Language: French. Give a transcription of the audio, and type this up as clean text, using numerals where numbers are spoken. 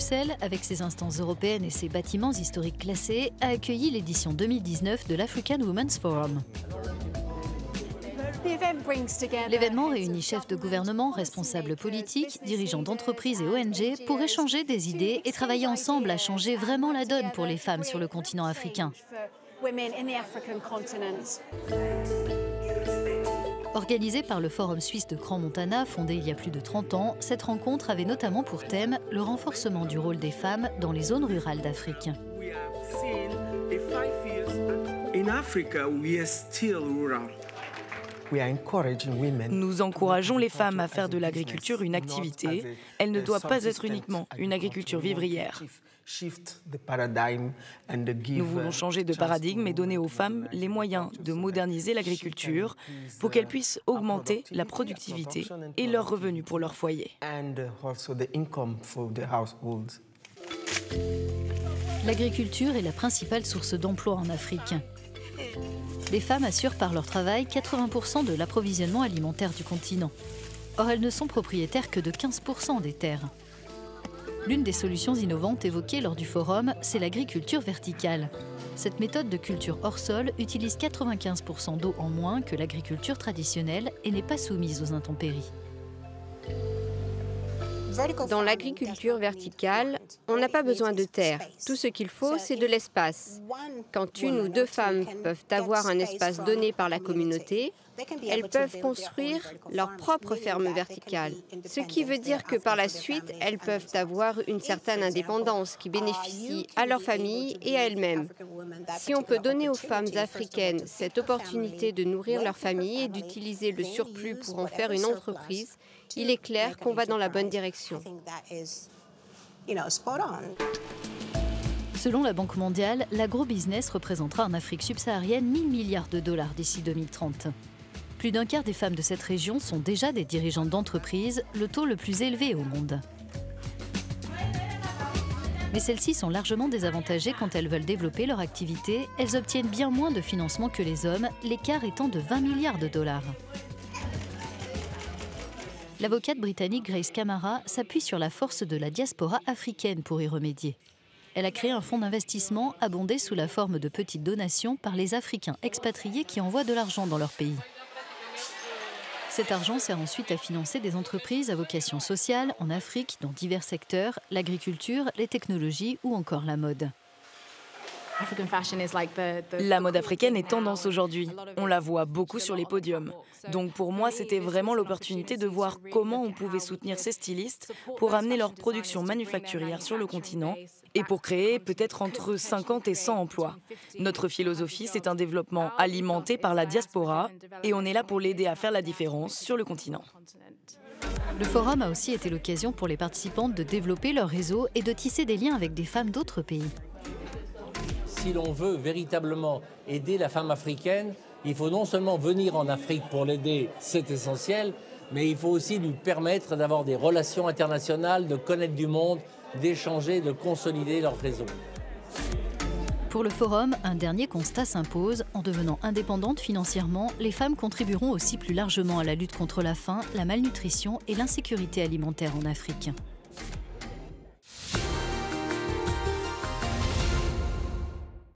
Bruxelles, avec ses instances européennes et ses bâtiments historiques classés, a accueilli l'édition 2019 de l'African Women's Forum. L'événement réunit chefs de gouvernement, responsables politiques, dirigeants d'entreprises et ONG pour échanger des idées et travailler ensemble à changer vraiment la donne pour les femmes sur le continent africain. Organisée par le Forum suisse de Crans-Montana, fondé il y a plus de 30 ans, cette rencontre avait notamment pour thème le renforcement du rôle des femmes dans les zones rurales d'Afrique. Nous encourageons les femmes à faire de l'agriculture une activité. Elle ne doit pas être uniquement une agriculture vivrière. Nous voulons changer de paradigme et donner aux femmes les moyens de moderniser l'agriculture pour qu'elles puissent augmenter la productivité et leurs revenus pour leur foyer. L'agriculture est la principale source d'emploi en Afrique. Les femmes assurent par leur travail 80% de l'approvisionnement alimentaire du continent. Or, elles ne sont propriétaires que de 15% des terres. L'une des solutions innovantes évoquées lors du forum, c'est l'agriculture verticale. Cette méthode de culture hors sol utilise 95% d'eau en moins que l'agriculture traditionnelle et n'est pas soumise aux intempéries. Dans l'agriculture verticale, on n'a pas besoin de terre. Tout ce qu'il faut, c'est de l'espace. Quand une ou deux femmes peuvent avoir un espace donné par la communauté, elles peuvent construire leur propre ferme verticale. Ce qui veut dire que par la suite, elles peuvent avoir une certaine indépendance qui bénéficie à leur famille et à elles-mêmes. Si on peut donner aux femmes africaines cette opportunité de nourrir leur famille et d'utiliser le surplus pour en faire une entreprise, il est clair qu'on va dans la bonne direction. Selon la Banque mondiale, l'agrobusiness représentera en Afrique subsaharienne 1 000 milliards de dollars d'ici 2030. Plus d'un quart des femmes de cette région sont déjà des dirigeantes d'entreprises, le taux le plus élevé au monde. Mais celles-ci sont largement désavantagées quand elles veulent développer leur activité. Elles obtiennent bien moins de financement que les hommes, l'écart étant de 20 milliards de dollars. L'avocate britannique Grace Camara s'appuie sur la force de la diaspora africaine pour y remédier. Elle a créé un fonds d'investissement abondé sous la forme de petites donations par les Africains expatriés qui envoient de l'argent dans leur pays. Cet argent sert ensuite à financer des entreprises à vocation sociale en Afrique dans divers secteurs, l'agriculture, les technologies ou encore la mode. La mode africaine est tendance aujourd'hui. On la voit beaucoup sur les podiums. Donc pour moi, c'était vraiment l'opportunité de voir comment on pouvait soutenir ces stylistes pour amener leur production manufacturière sur le continent et pour créer peut-être entre 50 et 100 emplois. Notre philosophie, c'est un développement alimenté par la diaspora et on est là pour l'aider à faire la différence sur le continent. Le forum a aussi été l'occasion pour les participantes de développer leur réseau et de tisser des liens avec des femmes d'autres pays. Si l'on veut véritablement aider la femme africaine, il faut non seulement venir en Afrique pour l'aider, c'est essentiel, mais il faut aussi lui permettre d'avoir des relations internationales, de connaître du monde, d'échanger, de consolider leur réseau. Pour le forum, un dernier constat s'impose. En devenant indépendantes financièrement, les femmes contribueront aussi plus largement à la lutte contre la faim, la malnutrition et l'insécurité alimentaire en Afrique.